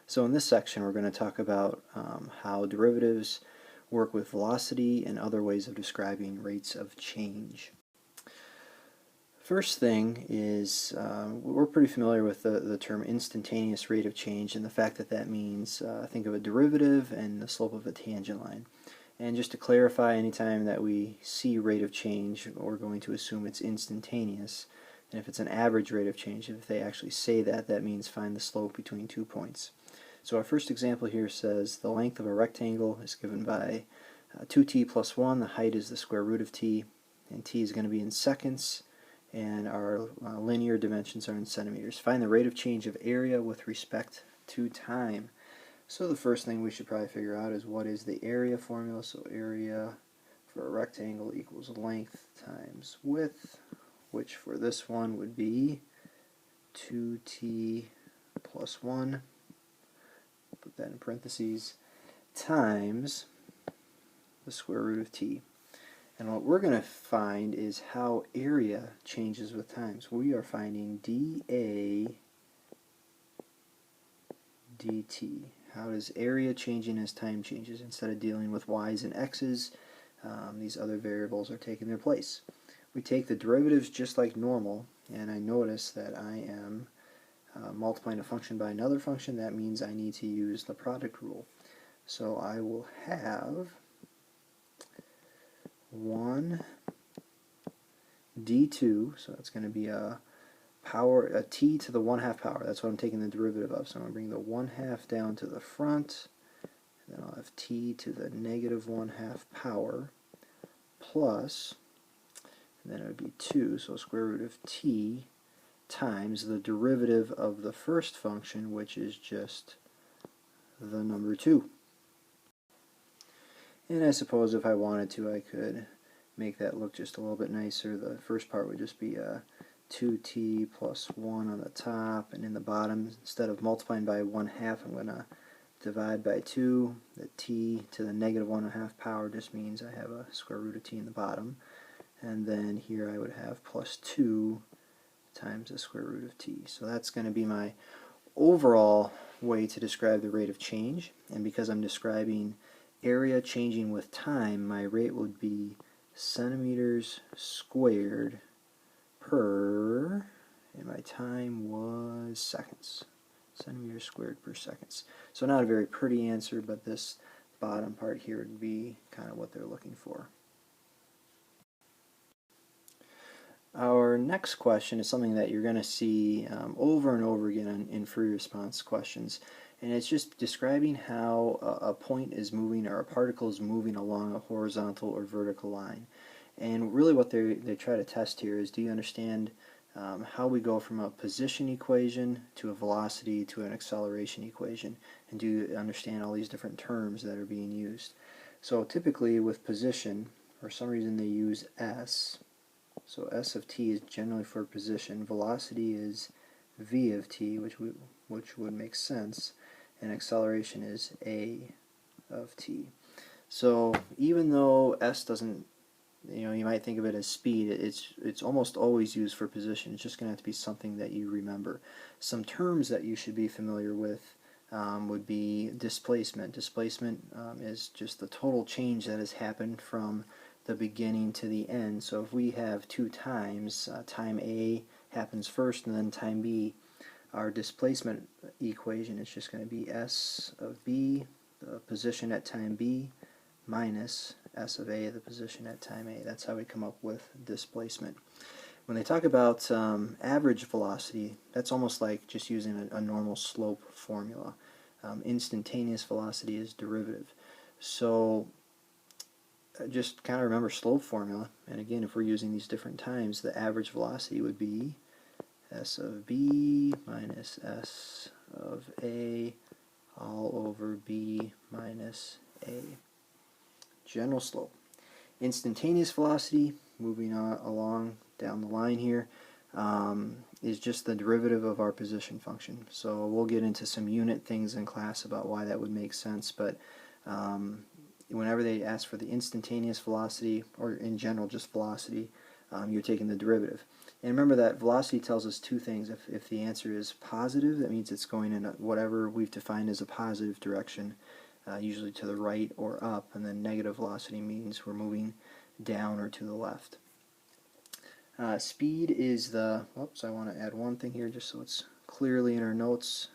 So in this section we're going to talk about how derivatives work with velocity and other ways of describing rates of change. First thing is we're pretty familiar with the term instantaneous rate of change and the fact that that means think of a derivative and the slope of a tangent line. And just to clarify, anytime that we see rate of change, we're going to assume it's instantaneous. And if it's an average rate of change, if they actually say that, that means find the slope between 2 points. So our first example here says the length of a rectangle is given by 2t plus 1. The height is the square root of t, and t is going to be in seconds, and our linear dimensions are in centimeters. Find the rate of change of area with respect to time. So the first thing we should probably figure out is what is the area formula. So area for a rectangle equals length times width, which for this one would be 2t plus 1, put that in parentheses, times the square root of t. And what we're going to find is how area changes with time. So we are finding dA dt. How is area changing as time changes? Instead of dealing with y's and x's, these other variables are taking their place. We take the derivatives just like normal, and I notice that I am multiplying a function by another function. That means I need to use the product rule. So I will have 1 d2, so that's going to be a t to the 1/2 power. That's what I'm taking the derivative of. So I'm going to bring the 1/2 down to the front, and then I'll have t to the negative 1/2 power plus, and then it would be 2, so square root of t times the derivative of the first function, which is just the number 2. And I suppose if I wanted to, I could make that look just a little bit nicer. The first part would just be 2t plus 1 on the top, and in the bottom, instead of multiplying by 1/2, I'm going to divide by 2. The t to the negative 1/2 power just means I have a square root of t in the bottom. And then here I would have plus 2 times the square root of t. So that's going to be my overall way to describe the rate of change. And because I'm describing area changing with time, my rate would be centimeters squared per, and my time was seconds. Centimeters squared per seconds. So not a very pretty answer, but this bottom part here would be kind of what they're looking for. Our next question is something that you're going to see over and over again in free response questions, and it's just describing how a point is moving or a particle is moving along a horizontal or vertical line. And really what they try to test here is, do you understand how we go from a position equation to a velocity to an acceleration equation, and do you understand all these different terms that are being used? So typically with position, for some reason they use s. So s of t is generally for position. Velocity is v of t, which would make sense, and acceleration is a of t. So even though s doesn't, you might think of it as speed, it's almost always used for position. It's just going to have to be something that you remember. Some terms that you should be familiar with would be displacement. Displacement is just the total change that has happened from the beginning to the end. So if we have 2 times, time A happens first and then time B, our displacement equation is just going to be s of B, the position at time B, minus s of A, the position at time A. That's how we come up with displacement. When they talk about average velocity, that's almost like just using a normal slope formula. Instantaneous velocity is derivative. So just kind of remember slope formula, and again, if we're using these different times, the average velocity would be s of B minus s of A all over B minus A. General slope. Instantaneous velocity, moving along down the line here, is just the derivative of our position function. So we'll get into some unit things in class about why that would make sense, but whenever they ask for the instantaneous velocity, or in general just velocity, you're taking the derivative. And remember that velocity tells us two things. If the answer is positive, that means it's going in whatever we've defined as a positive direction, usually to the right or up, and then negative velocity means we're moving down or to the left. Speed is the, oops, I want to add one thing here just so it's clearly in our notes.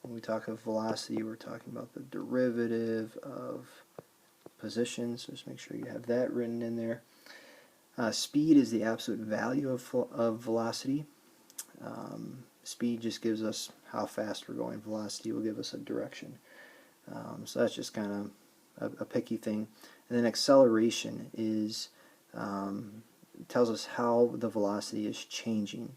When we talk of velocity, we're talking about the derivative of position, so just make sure you have that written in there. Speed is the absolute value of velocity. Speed just gives us how fast we're going. Velocity will give us a direction. So that's just kind of a picky thing. And then acceleration is tells us how the velocity is changing.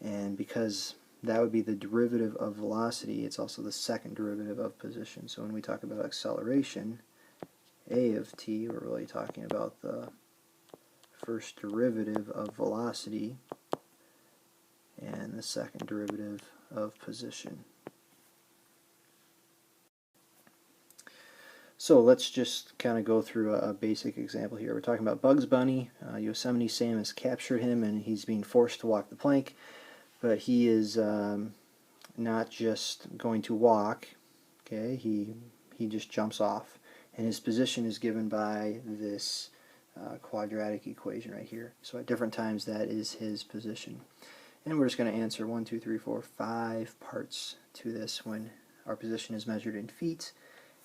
And because that would be the derivative of velocity, it's also the second derivative of position. So when we talk about acceleration, a of t, we're really talking about the first derivative of velocity and the second derivative of position. So let's just kind of go through a basic example here. We're talking about Bugs Bunny. Yosemite Sam has captured him and he's being forced to walk the plank, but he is not just going to walk. Okay, he just jumps off, and his position is given by this quadratic equation right here. So at different times that is his position. And we're just going to answer 1, 2, 3, 4, 5 parts to this when our position is measured in feet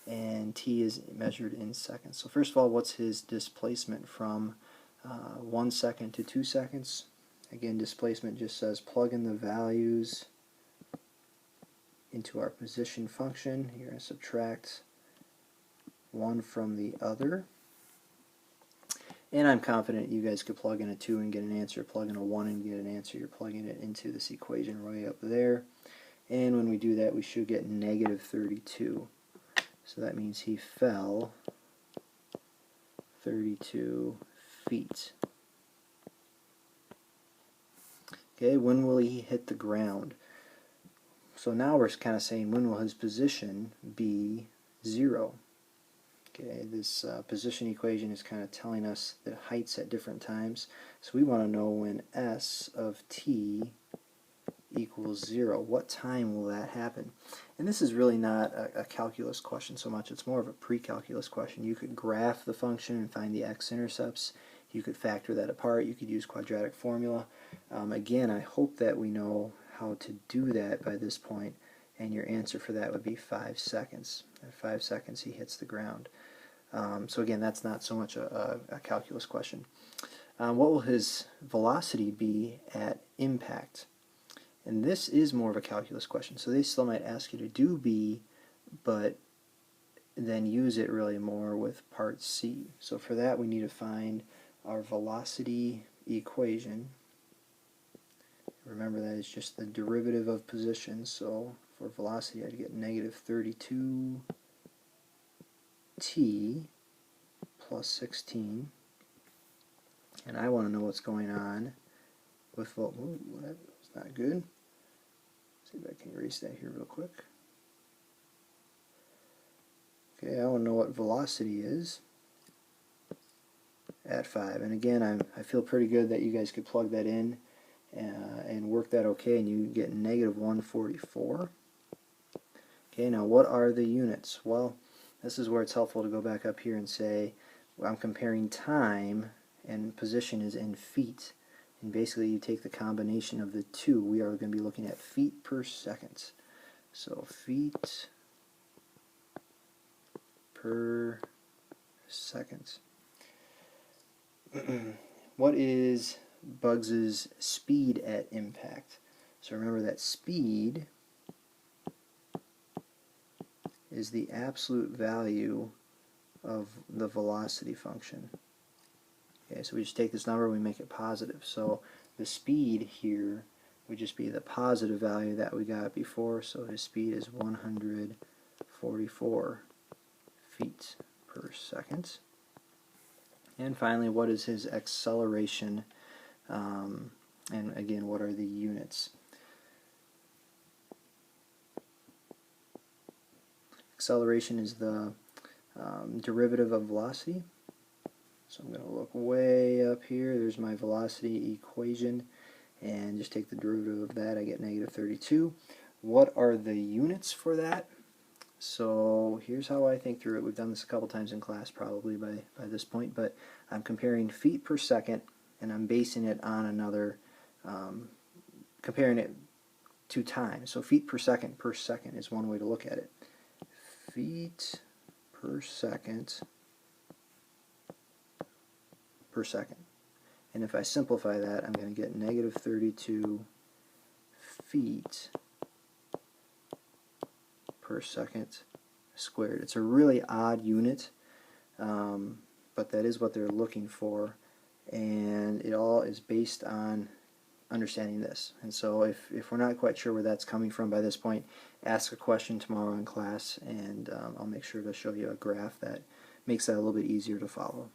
and t is measured in seconds. So first of all, what's his displacement from 1 second to 2 seconds? Again, displacement just says plug in the values into our position function. You're going to subtract one from the other. And I'm confident you guys could plug in a 2 and get an answer, plug in a 1 and get an answer. You're plugging it into this equation right up there. And when we do that, we should get negative 32. So that means he fell 32 feet. Okay, when will he hit the ground? So now we're kind of saying, when will his position be 0? Okay, this position equation is kind of telling us the heights at different times. So we want to know when s of t equals 0. What time will that happen? And this is really not a calculus question so much. It's more of a pre-calculus question. You could graph the function and find the x-intercepts. You could factor that apart. You could use quadratic formula. Again, I hope that we know how to do that by this point, and your answer for that would be 5 seconds. At 5 seconds he hits the ground. So again, that's not so much a calculus question. What will his velocity be at impact? And this is more of a calculus question, so they still might ask you to do B, but then use it really more with part C. So for that we need to find our velocity equation. Remember that it's just the derivative of position, so for velocity I'd get negative 32 t plus 16, and I want to know what's going on with that's not good. See if I can erase that here real quick. Okay, I want to know what velocity is at 5, and again I feel pretty good that you guys could plug that in and work that okay, and you get negative 144. Okay, now what are the units? Well, this is where it's helpful to go back up here and say, well, I'm comparing time and position is in feet. And basically you take the combination of the two. We are going to be looking at feet per second. So feet per second. What is Bugs's speed at impact? So remember that speed is the absolute value of the velocity function. Okay, so we just take this number and we make it positive. So the speed here would just be the positive value that we got before, so his speed is 144 feet per second. And finally, what is his acceleration? And again, what are the units? Acceleration is the derivative of velocity. So I'm going to look way up here. There's my velocity equation, and just take the derivative of that. I get negative 32. What are the units for that? So here's how I think through it. We've done this a couple times in class probably by this point, but I'm comparing feet per second, and I'm basing it on another, comparing it to time. So feet per second is one way to look at it. Feet per second. And if I simplify that, I'm going to get negative 32 feet per second squared. It's a really odd unit, but that is what they're looking for, and it all is based on understanding this. And so if we're not quite sure where that's coming from by this point, ask a question tomorrow in class, and I'll make sure to show you a graph that makes that a little bit easier to follow.